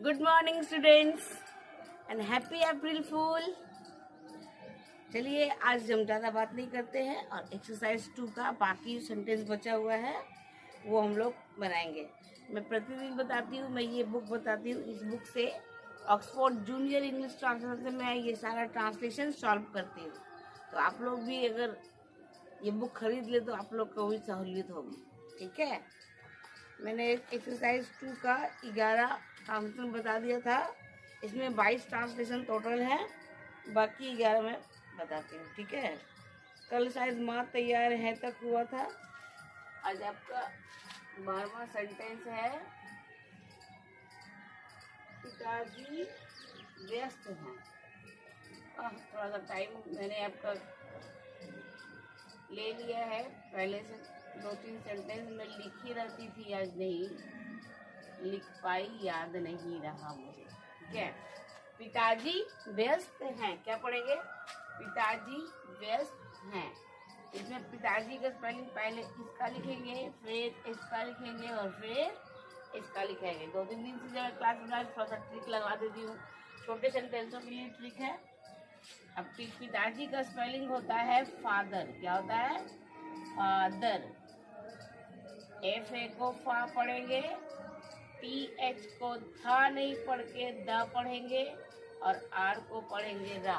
Good morning students and happy April Fool. चलिए आज हम ज़्यादा बात नहीं करते हैं और एक्सरसाइज 2 का बाकी सेंटेंस बचा हुआ है वो हम लोग बनाएंगे। मैं प्रतिदिन बताती हूँ, मैं ये बुक बताती हूँ। इस बुक से ऑक्सफोर्ड जूनियर इंग्लिश ट्रांसलेशन में ये सारा ट्रांसलेशन सॉल्व करती हूँ। तो आप लोग भी अगर ये बुक खरीद ले तो आप लोग को भी सहूलियत होगी। ठीक है, मैंने एक्सरसाइज 2 का 11 ट्रांसलेशन बता दिया था। इसमें 22 ट्रांसलेशन टोटल है, बाकी 11 मैं बताती हूँ। ठीक है, कल शायद माँ तैयार है तक हुआ था। आज आपका 12वां सेंटेंस है, पिताजी व्यस्त हैं। थोड़ा सा टाइम मैंने आपका ले लिया है, पहले से 2-3 सेंटेंस में लिखी रहती थी, आज नहीं लिख पाई, याद नहीं रहा मुझे। ठीक है, पिताजी व्यस्त हैं। क्या पढ़ेंगे? पिताजी व्यस्त हैं। इसमें पिताजी का स्पेलिंग पहले इसका लिखेंगे, फिर इसका लिखेंगे और फिर इसका लिखेंगे। 2-3 दिन से जब क्लास में थोड़ा सा ट्रिक लगा देती हूँ, छोटे सेंटेंसों के लिए ट्रिक है। अब पिताजी का स्पेलिंग होता है फादर। क्या होता है? फादर। एफ ए को फा पढ़ेंगे, टी एच को था नहीं पढ़ के द पढ़ेंगे और आर को पढ़ेंगे रा।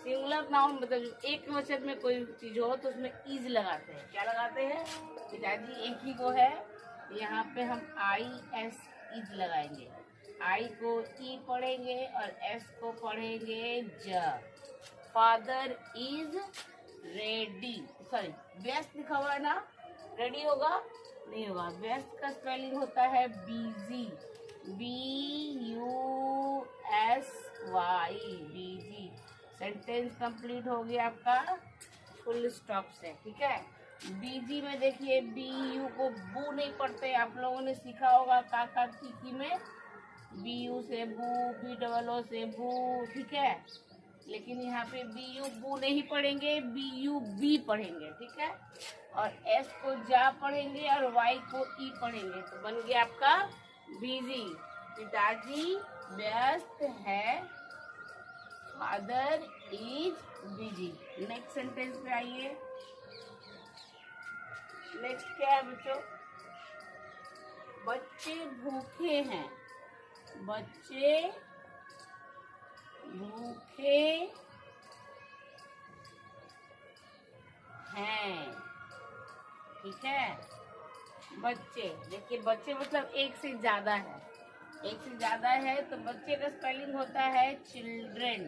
सिंगुलर नाउन मतलब एक वचन में कोई चीज हो तो उसमें इज लगाते हैं। क्या लगाते हैं? पिताजी एक ही को है, यहाँ पे हम आई एस इज लगाएंगे। आई को ई पढ़ेंगे और एस को पढ़ेंगे ज। फादर इज रेडी, सॉरी व्यस्त लिखा हुआ है ना, रेडी होगा नहीं होगा। व्यस्त का स्पेलिंग होता है बीजी, BUSY, बीजी। सेंटेंस कंप्लीट हो गया आपका फुल स्टॉप से। ठीक है, बीजी में देखिए BU को बू नहीं पढ़ते, आप लोगों ने सीखा होगा काका की में BU से बू, BOO से बू। ठीक है, लेकिन यहाँ पे BU बू नहीं पढ़ेंगे, BUB पढ़ेंगे। ठीक है, और S को जा पढ़ेंगे और Y को ई पढ़ेंगे, तो बन गया आपका बिजी। पिताजी व्यस्त है, father is busy. Next sentence पे आइए। नेक्स्ट क्या है बच्चों? बच्चे भूखे हैं। बच्चे भूखे हैं। ठीक है, बच्चे देखिए, बच्चे मतलब एक से ज्यादा है। एक से ज्यादा है तो बच्चे का स्पेलिंग होता है चिल्ड्रेन।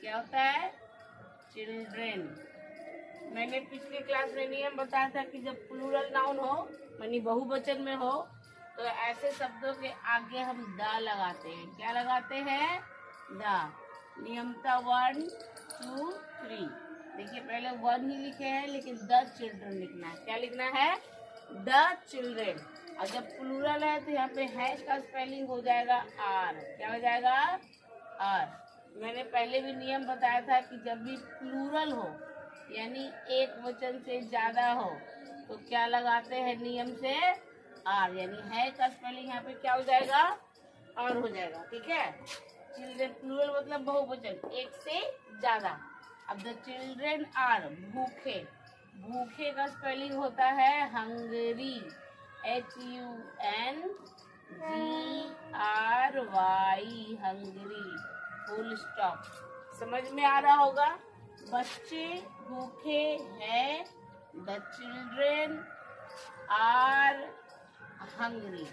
क्या होता है? चिल्ड्रेन। मैंने पिछली क्लास में नियम बताया था कि जब प्लूरल नाउन हो, यानी बहुवचन में हो, तो ऐसे शब्दों के आगे हम द लगाते हैं। क्या लगाते हैं? द। नियमता 1, 2, 3। देखिए पहले 1 ही लिखे हैं, लेकिन द चिल्ड्रन लिखना है। क्या लिखना है? The children. और जब प्लूरल है तो यहाँ पे है का स्पेलिंग हो जाएगा आर। क्या हो जाएगा? आर। मैंने पहले भी नियम बताया था कि जब भी प्लूरल हो, यानी एक वचन से ज्यादा हो, तो क्या लगाते हैं नियम से? आर। यानी है का स्पेलिंग यहाँ पे क्या हो जाएगा? आर हो जाएगा। ठीक है, चिल्ड्रन प्लूरल मतलब बहुवचन, एक से ज्यादा। अब द चिल्ड्रेन आर भूखे। भूखे का स्पेलिंग होता है hungry, HUNGRY, hungry. Full stop. समझ में आ रहा होगा? बच्चे भूखे हैं, the children are hungry.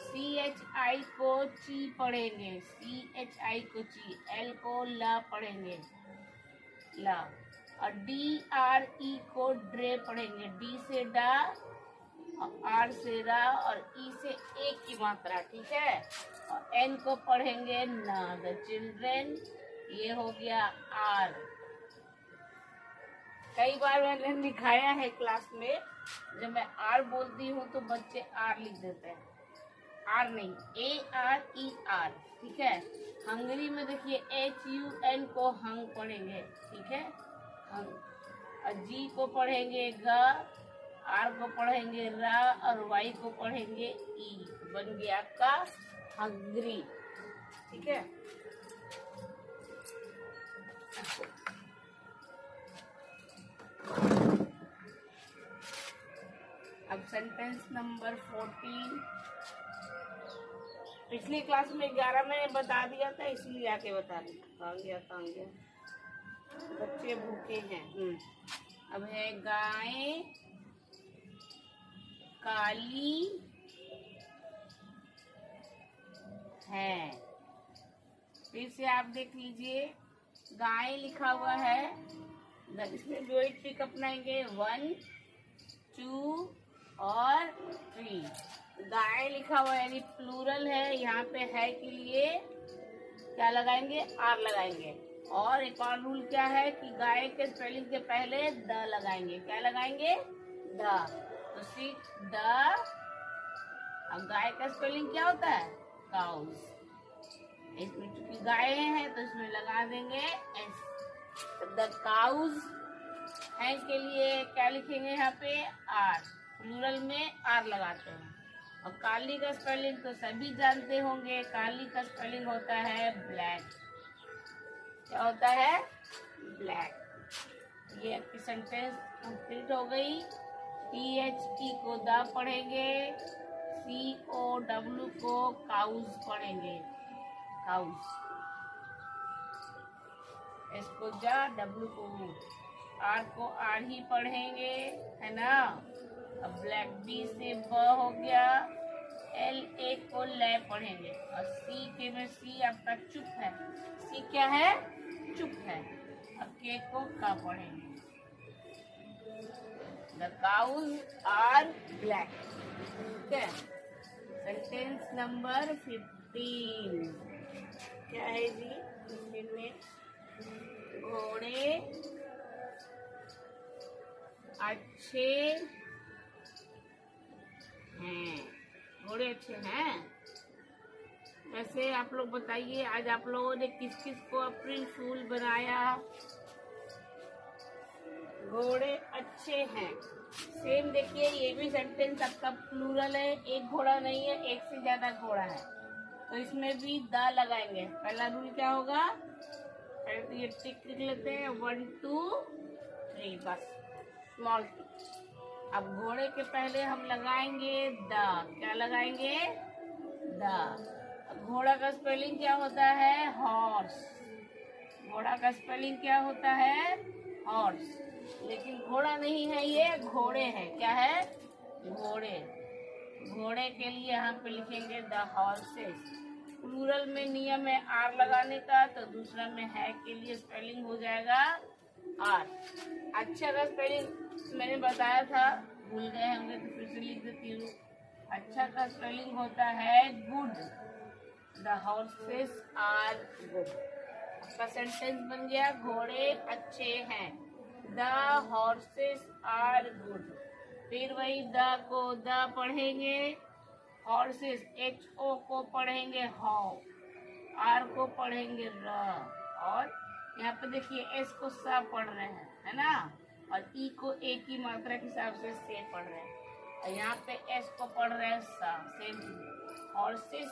CHI को ची पढ़ेंगे, CHI को ची, L को ला पढ़ेंगे, ला। और DRE को ड्रे पढ़ेंगे, D से डा, R से रा और E से एक की मात्रा। ठीक है, और N को पढ़ेंगे ना। द चिल्ड्रेन, ये हो गया R। कई बार मैंने लिखाया है क्लास में, जब मैं R बोलती हूँ तो बच्चे R लिख देते हैं। R नहीं, ARER। ठीक है, हंगरी में देखिए HUN को हंग पढ़ेंगे। ठीक है, हंग। और G को पढ़ेंगे ग, R को पढ़ेंगे रा और Y को पढ़ेंगे ई। बन गया आपका हंग्री, ठीक है। अब सेंटेंस नंबर 14। पिछली क्लास में 11 मैंने बता दिया था, इसलिए आके बता रही हूँ। कहाँ गया बच्चे भूखे हैं। अब है गाय काली है। फिर से आप देख लीजिए, गाय लिखा हुआ है, इसमें जो ट्रिक अपनाएंगे 1 2 और 3। गाय लिखा हुआ है यानी प्लूरल है, यहाँ पे है के लिए क्या लगाएंगे, आर लगाएंगे। और एक और रूल क्या है कि गाय के स्पेलिंग के पहले द लगाएंगे। क्या लगाएंगे, द। तो सी द। अब गाय का स्पेलिंग क्या होता है, काउज। इसमें चूंकि गाय है तो इसमें लगा देंगे एस। द काउज है के लिए क्या लिखेंगे, यहाँ पे आर। प्लूरल में आर लगाते हैं। और काली का स्पेलिंग तो सभी जानते होंगे, काली का स्पेलिंग होता है ब्लैक। क्या होता है, ब्लैक। ये आपकी सेंटेंस कंप्लीट हो गई। THE को द पढ़ेंगे, COW को काउज पढ़ेंगे, काउज। S को जा, W को ऊ, R को आर ही पढ़ेंगे, है ना। अब ब्लैक B से ब हो गया, LA को ले पढ़ेंगे। और C के में C आपका चुप है, C क्या है, चुप है। अब K को का पढ़ेंगे। The cows are black, ठीक है। सेंटेंस नंबर 15 क्या है जी, इसमें घोड़े अच्छे हैं। घोड़े अच्छे हैं। वैसे आप लोग बताइए, आज आप लोगों ने किस किस को अप्रैल फूल बनाया। घोड़े अच्छे हैं। सेम देखिए, ये भी सेंटेंस आपका प्लूरल है, एक घोड़ा नहीं है, एक से ज्यादा घोड़ा है, तो इसमें भी द लगाएंगे। पहला रूल क्या होगा, पहले तो ये टिक लिख लेते हैं, 1 2 3, बस स्मॉल टिक। अब घोड़े के पहले हम लगाएंगे द। क्या लगाएंगे, द। घोड़ा का स्पेलिंग क्या होता है, हॉर्स। घोड़ा का स्पेलिंग क्या होता है, हॉर्स। लेकिन घोड़ा नहीं है, ये घोड़े हैं। क्या है, घोड़े। घोड़े के लिए यहाँ पे लिखेंगे द हॉर्सेस। प्लूरल में नियम है आर लगाने का, तो दूसरा में है के लिए स्पेलिंग हो जाएगा आर। अच्छा का स्पेलिंग मैंने बताया था, भूल गए होंगे तो फिर से लिख देती हूँ। अच्छा का स्पेलिंग होता है good. The horses are good. आपका सेंटेंस बन गया, घोड़े अच्छे हैं। The horses are good. फिर वही द को द पढ़ेंगे, हॉर्सेस HO को पढ़ेंगे हॉ, आर को पढ़ेंगे र। और यहाँ पे देखिए S को स पढ़ रहे हैं, है ना। और E को एक ही मात्रा के हिसाब से पढ़ रहे हैं। और यहाँ पे S को पढ़ रहे हैं सा। सेम हॉर्सेस,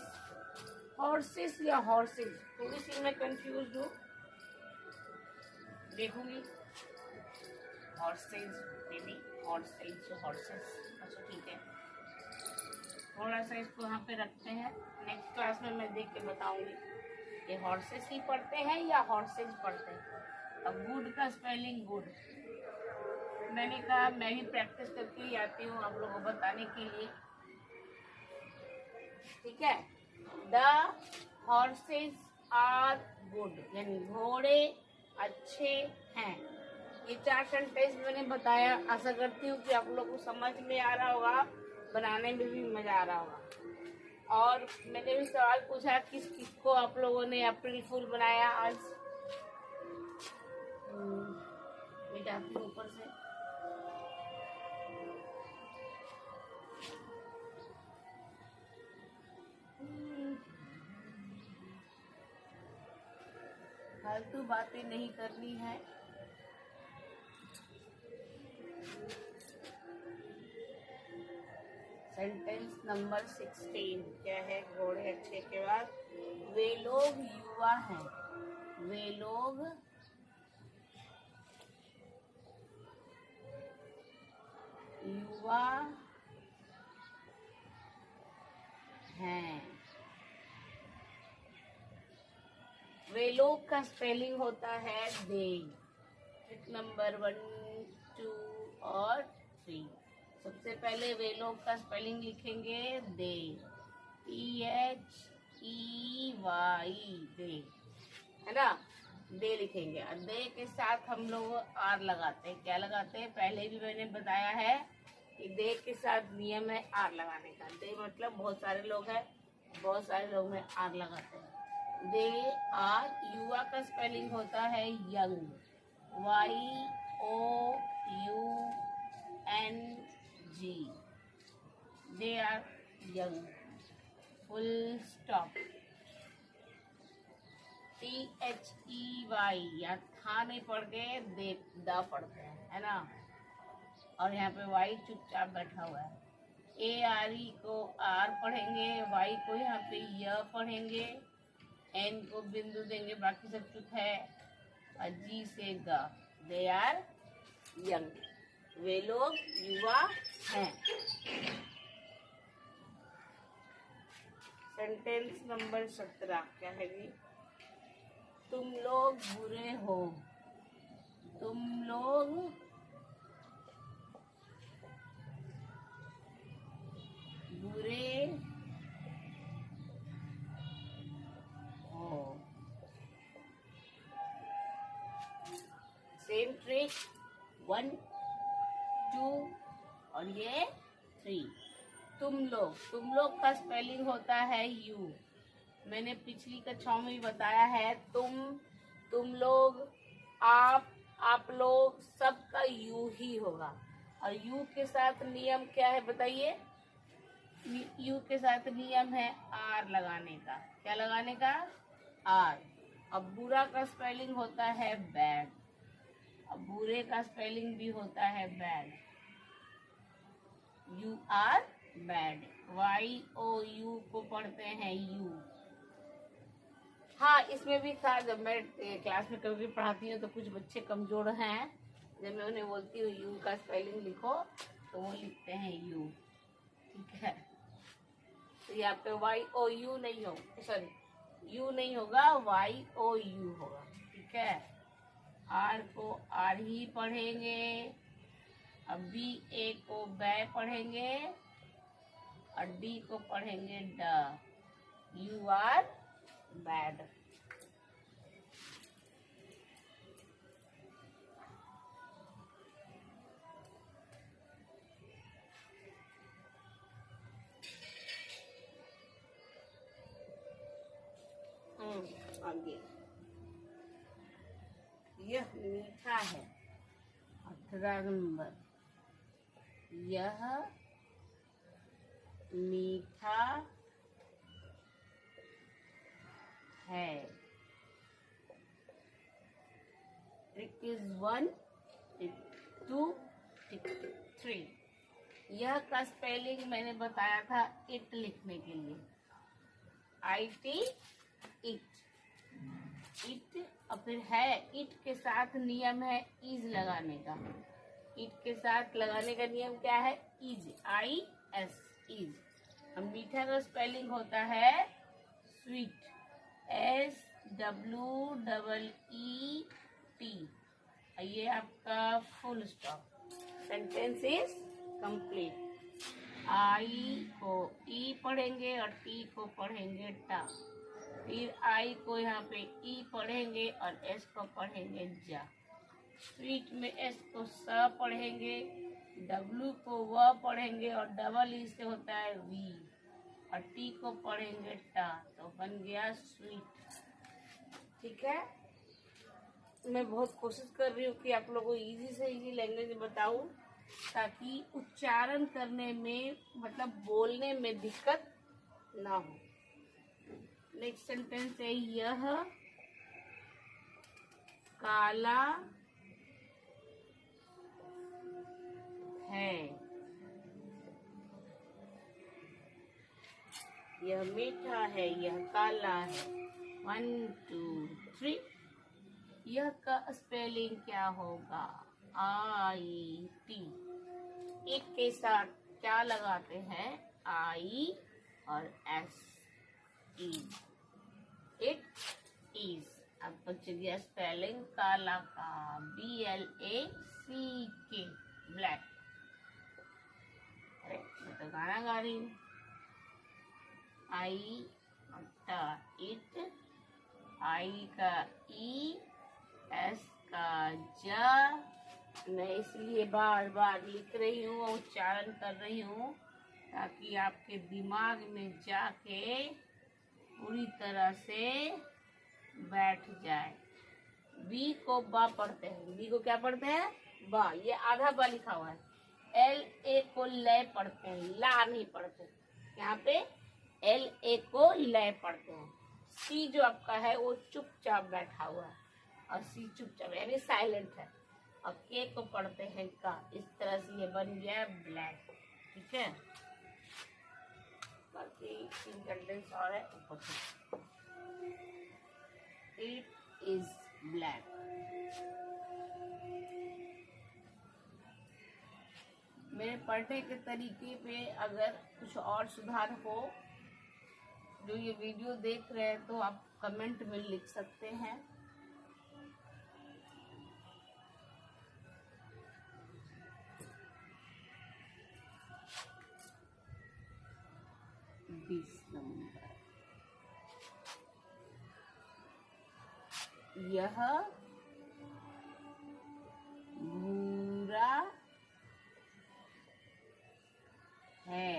हॉर्सेस या हॉर्सेस, थोड़ी सी मैं कंफ्यूज हूँ, देखूंगी। Horses baby, horses, horses. अच्छा ठीक है, थोड़ा सा इसको यहाँ पे रखते हैं, नेक्स्ट क्लास में मैं देख के बताऊंगी ये हॉर्सेस ही पढ़ते हैं या हॉर्सेज पढ़ते हैं। अब गुड का स्पेलिंग गुड, मैंने कहा मैं भी प्रैक्टिस करके ही आती हूँ आप लोगों को बताने के लिए, ठीक है। द हॉर्सेज आर गुड, यानी घोड़े अच्छे हैं। ये 4 सेंटेंस मैंने बताया, आशा करती हूँ कि आप लोगों को समझ में आ रहा होगा, बनाने में भी मजा आ रहा होगा। और मैंने भी सवाल पूछा किस किस को आप लोगों ने अप्रैल फूल बनाया आज। मैं जाती हूँ ऊपर से। फालतू बातें नहीं करनी है। सेंटेंस नंबर 16 क्या है? घोड़े अच्छे के बाद वे लोग युवा हैं। वे लोग युवा हैं। वे लोग का स्पेलिंग होता है दे। ट्रिक नंबर 1, 2 और 3। सबसे पहले वे लोग का स्पेलिंग लिखेंगे दे, THEY, दे, है ना? दे लिखेंगे और दे के साथ हम लोग आर लगाते हैं। क्या लगाते हैं? पहले भी मैंने बताया है कि दे के साथ नियम है आर लगाने का। दे मतलब बहुत सारे लोग हैं, बहुत सारे लोग में आर लगाते हैं। They are. युवा का स्पेलिंग होता है young, YOUNG। They are young, full stop. THEY, या था नहीं पढ़ के दे दा पढ़ते हैं, है ना? और यहाँ पे वाई चुपचाप बैठा हुआ है। ARE को आर पढ़ेंगे, वाई को यहाँ पे य पढ़ेंगे, एन को बिंदु देंगे, बाकी सब चुप है, और जी से ग। दे आर यंग, वे लोग युवा हैं। सेंटेंस नंबर 17 क्या है जी? तुम लोग बुरे हो। तुम लोग बुरे हो। सेम ट्रिक 1, 2 और ये 3। तुम लोग का स्पेलिंग होता है यू। मैंने पिछली कक्षाओं में भी बताया है, तुम लोग, आप लोग, सबका यू ही होगा। और यू के साथ नियम क्या है बताइए? यू के साथ नियम है आर लगाने का। क्या लगाने का? आर। अब बुरा का स्पेलिंग होता है बैड। अब बुरे का स्पेलिंग भी होता है bad. You are bad. YOU को पढ़ते हैं यू। हाँ, इसमें भी था, जब मैं क्लास में कभी पढ़ाती हूँ तो कुछ बच्चे कमजोर हैं, जब मैं उन्हें बोलती हूँ यू का स्पेलिंग लिखो तो वो लिखते हैं यू। ठीक है? तो यहाँ पे YOU नहीं हो, सॉरी यू नहीं होगा, YOU होगा। ठीक है? आर को आर ही पढ़ेंगे, अब BA को बै पढ़ेंगे, और डी को पढ़ेंगे ड। You are bad. आगे यह मीठा है। 18 नंबर, यह मीठा है। Trick is 1, trick 2, trick 3। यह का स्पेलिंग मैंने बताया था इट लिखने के लिए, IT, इट। और फिर है, इट के साथ नियम है इज लगाने का। इट के साथ लगाने का नियम क्या है? Is, IS, is. अब मीठा का स्पेलिंग होता है स्वीट, SWEET। ये आपका full stop. Sentence is complete. I को ई पढ़ेंगे और टी को पढ़ेंगे टा। फिर आई को यहाँ पे ई पढ़ेंगे और एस को पढ़ेंगे जा। स्वीट में एस को स पढ़ेंगे, डब्लू को व पढ़ेंगे और डबल ई से होता है वी, और टी को पढ़ेंगे टा, तो बन गया स्वीट। ठीक है? मैं बहुत कोशिश कर रही हूँ कि आप लोगों को इजी से इजी लैंग्वेज बताऊं, ताकि उच्चारण करने में, मतलब बोलने में दिक्कत ना हो। नेक्स्ट सेंटेंस है, यह काला है। यह मीठा है, यह काला है। 1 2 3। यह का स्पेलिंग क्या होगा? IT। इट के साथ क्या लगाते हैं? I और S। It is. अब बच्चे स्पेलिंग काला का BLACK, ब्लैक। अरे मैं तो गाना गा रही हूँ। I का इट, I का E, S का ज। मैं इसलिए बार बार लिख रही हूँ, उच्चारण कर रही हूँ ताकि आपके दिमाग में जाके पूरी तरह से बैठ जाए। बी को बा पढ़ते हैं। बी को क्या पढ़ते हैं? बा। ये आधा बा लिखा हुआ है। LA को ले पढ़ते हैं, ला नहीं पढ़ते। यहाँ पे LA को ले पढ़ते हैं। सी जो आपका है वो चुपचाप बैठा हुआ है और सी चुपचाप यानी साइलेंट है। और के को पढ़ते हैं का। इस तरह से ये बन गया ब्लैक। ठीक है, बाकी 3 सेंटेंस और है ऊपर से। It is black. मेरे पढ़ने के तरीके पे अगर कुछ और सुधार हो, जो ये वीडियो देख रहे हैं, तो आप कमेंट में लिख सकते हैं। नंबर यह भूरा है।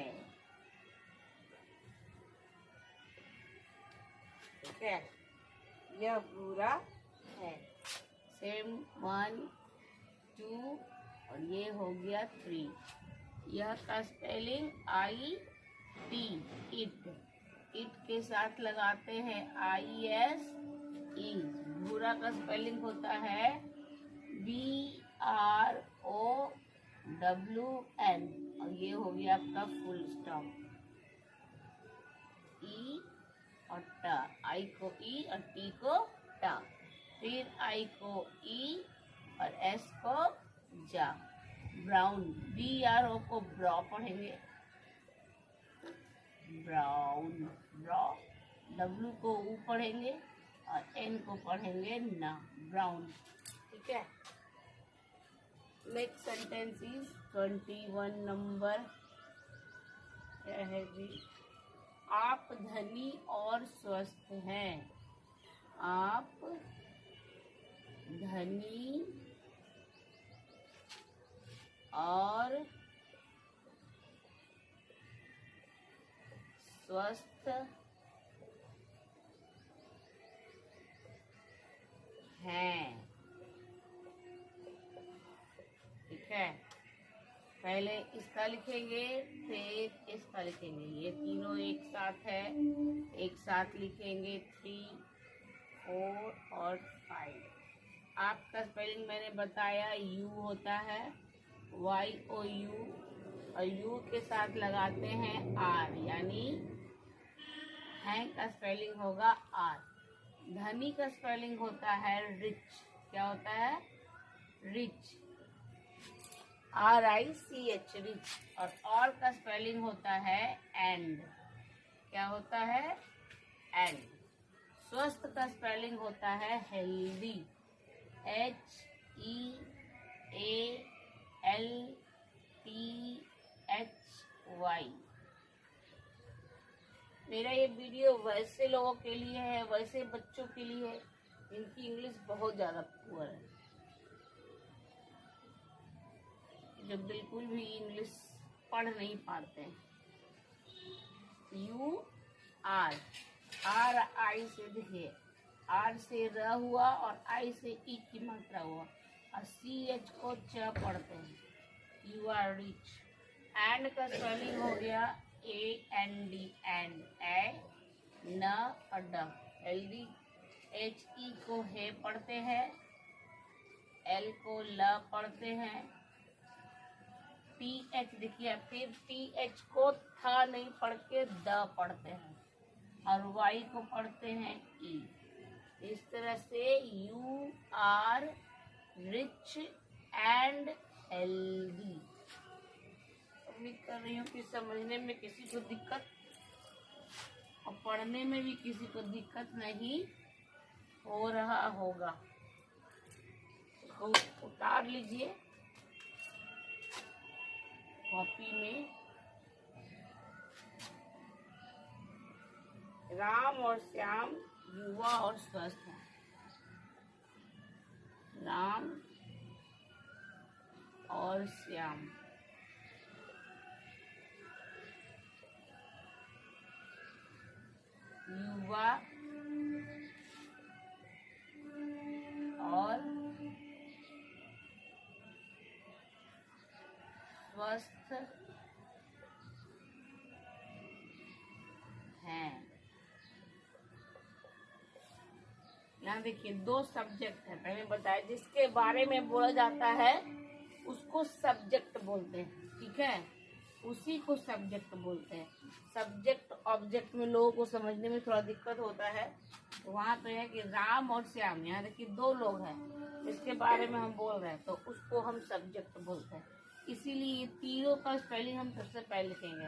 ठीक है, यह भूरा है। सेम 1 2 और ये हो गया 3। यह का स्पेलिंग IT, इट। इट के साथ लगाते हैं IS, इज। भूरा का स्पेलिंग होता है BROWN और ये हो गया आपका फुल स्टॉप। ई और ट, आई को ई और टी को ट, फिर आई को ई और एस को जा। ब्राउन, BRO को ब्रॉ पढ़ेंगे, ब्राउन, ब्रॉ। W को ऊ पढ़ेंगे और N को पढ़ेंगे ना, ब्राउन। ठीक है, नेक्स्ट सेंटेंस इज 21 नंबर। क्या है जी? आप धनी और स्वस्थ हैं। आप धनी और स्वस्थ हैं। ठीक है, पहले इसका लिखेंगे फिर इसका लिखेंगे। ये तीनों एक साथ है, एक साथ लिखेंगे। 3 4 और 5। आपका स्पेलिंग मैंने बताया, यू होता है YOU और यू के साथ लगाते हैं R, यानी हैं का स्पेलिंग होगा R। धनी का स्पेलिंग होता है रिच। क्या होता है? Rich, RICH, rich. और का स्पेलिंग होता है एंड। क्या होता है? एंड। स्वस्थ का स्पेलिंग होता है हेल्दी, HEALTHY। मेरा ये वीडियो वैसे लोगों के लिए है, वैसे बच्चों के लिए है जिनकी इंग्लिश बहुत ज़्यादा पुअर है, जो बिल्कुल भी इंग्लिश पढ़ नहीं पाते हैं। RI से देखिए, R से र हुआ और I से ई की मात्रा हुआ और CH को च पढ़ते हैं। You are rich. एंड का स्पेलिंग हो गया AND, एंड, ए न और ड। हेल्दी, HE को हे पढ़ते हैं, L को ल पढ़ते हैं। TH देखिए, फिर TH को था नहीं पढ़ के द पढ़ते हैं। और वाई को पढ़ते हैं ई। इस तरह से you are rich and healthy. उम्मीद कर रही हूँ कि समझने में किसी को दिक्कत और पढ़ने में भी किसी को दिक्कत नहीं हो रहा होगा। इसको उतार लीजिए कॉपी में। राम और श्याम युवा और स्वस्थ हैं। राम और श्याम युवा और स्वस्थ हैं। यहाँ देखिए दो सब्जेक्ट है। पहले बताया जिसके बारे में बोला जाता है उसको सब्जेक्ट बोलते हैं, ठीक है, उसी को सब्जेक्ट बोलते हैं। सब्जेक्ट ऑब्जेक्ट में लोगों को समझने में थोड़ा दिक्कत होता है। तो वहाँ पे है कि राम और श्याम, यहाँ देखिए दो लोग हैं इसके बारे में हम बोल रहे हैं, तो उसको हम सब्जेक्ट बोलते हैं। इसीलिए ये तीनों का स्पेलिंग हम सबसे पहले लिखेंगे।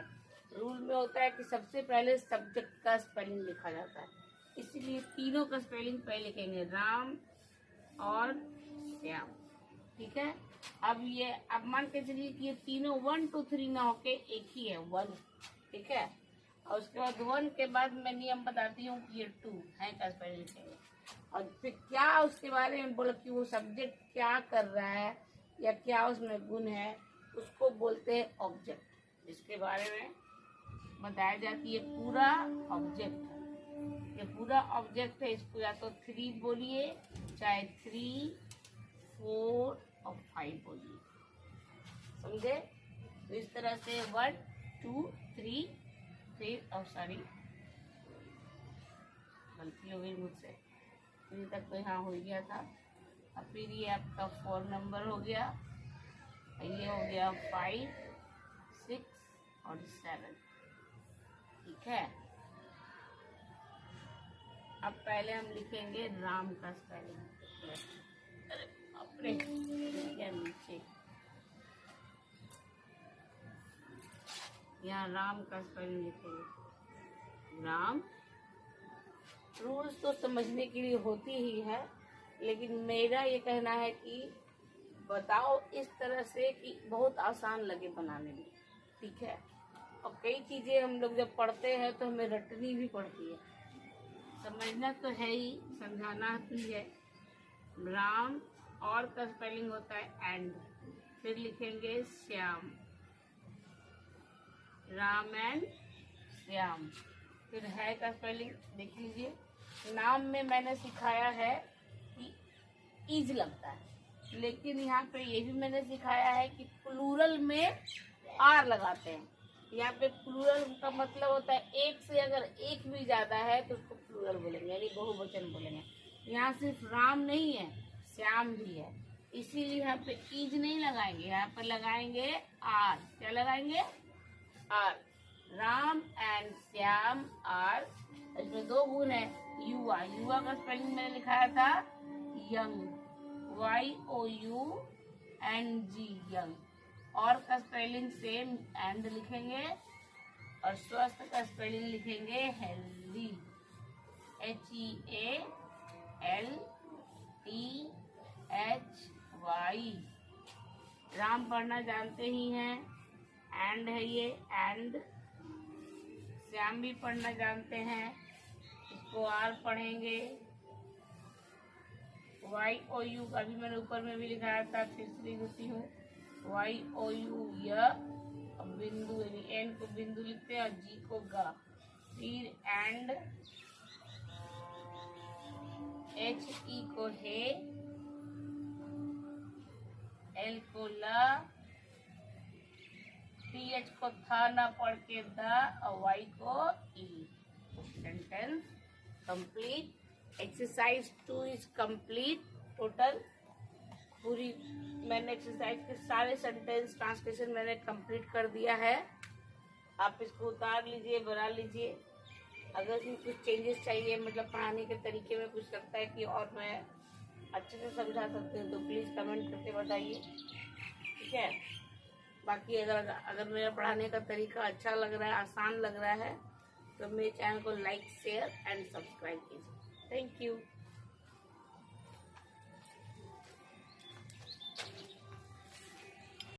रूल में होता है कि सबसे पहले सब्जेक्ट का स्पेलिंग लिखा जाता है, इसीलिए तीनों का स्पेलिंग पहले लिखेंगे, राम और श्याम, ठीक है। अब मान के चलिए कि ये तीनों 1 2 3 ना होके एक ही है 1, ठीक है। और उसके बाद 1 के बाद मैं नियम बताती हूँ कि ये 2 है का स्पेलिंग लिखेंगे। और फिर क्या उसके बारे में बोलो कि वो सब्जेक्ट क्या कर रहा है या क्या उसमें गुण है, उसको बोलते हैं ऑब्जेक्ट। इसके बारे में बताया जाती है पूरा ऑब्जेक्ट है। ये पूरा ऑब्जेक्ट है। इसको या तो 3 बोलिए, चाहे 3 4 और 5 बोलिए, समझे। तो इस तरह से 1 2 3 फिर और सॉरी गलती हो गई मुझसे, 3 तक तो यहाँ हो गया था। और फिर ये आपका 4 नंबर हो गया, ये हो गया 5 6 और 7, ठीक है। अब पहले हम लिखेंगे राम का स्पेलिंग। अरे अपने नीचे यहाँ राम का स्पेलिंग लिखेंगे। राम रूल्स तो समझने के लिए होती ही है, लेकिन मेरा ये कहना है कि बताओ इस तरह से कि बहुत आसान लगे बनाने में, ठीक है। और कई चीजें हम लोग जब पढ़ते हैं तो हमें रटनी भी पड़ती है, समझना तो है ही, समझाना भी है। राम और का स्पेलिंग होता है एंड, फिर लिखेंगे श्याम, राम एंड श्याम। फिर है का स्पेलिंग देख लीजिए। नाम में मैंने सिखाया है कि इज लगता है, लेकिन यहाँ पे ये भी मैंने सिखाया है कि प्लूरल में आर लगाते हैं। यहाँ पे प्लूरल का मतलब होता है एक से अगर एक भी ज्यादा है तो उसको प्लूरल बोलेंगे, यानी बहुवचन बोलेंगे। यहाँ सिर्फ राम नहीं है, श्याम भी है, इसीलिए यहाँ पे इज नहीं लगाएंगे, यहाँ पर लगाएंगे आर। क्या लगाएंगे? Are. Ram and Shyam are. इसमें 2 गुण है। युवा, युवा का स्पेलिंग मैंने लिखाया था यंग, YOUNG, यंग। और का स्पेलिंग सेम एंड लिखेंगे, और स्वस्थ का स्पेलिंग लिखेंगे हेल्दी, HEALTHY। राम पढ़ना जानते ही हैं, एंड है ये एंड। श्याम भी पढ़ना जानते हैं, इसको आर पढ़ेंगे। YOU का भी मैंने ऊपर में भी लिखाया था, फिर से लिख देती हूँ, YOU य, बिंदु यानी एन को बिंदु लिखते हैं और जी को गा। फिर एंड, HE को हे, L को ल, TH को था ना पढ़ के द, और Y को E. Sentence complete. Exercise 2 is complete. Total पूरी मैंने एक्सरसाइज के सारे सेंटेंस ट्रांसलेशन मैंने कंप्लीट कर दिया है। आप इसको उतार लीजिए, बना लीजिए। अगर इसमें कुछ चेंजेस चाहिए, मतलब पढ़ाने के तरीके में कुछ लगता है कि और मैं अच्छे से समझा सकती हूँ, तो प्लीज़ कमेंट करके बताइए, ठीक है। बाकी अगर मेरा पढ़ाने का तरीका अच्छा लग रहा है, आसान लग रहा है, तो मेरे चैनल को लाइक, शेयर एंड सब्सक्राइब कीजिए। Thank you.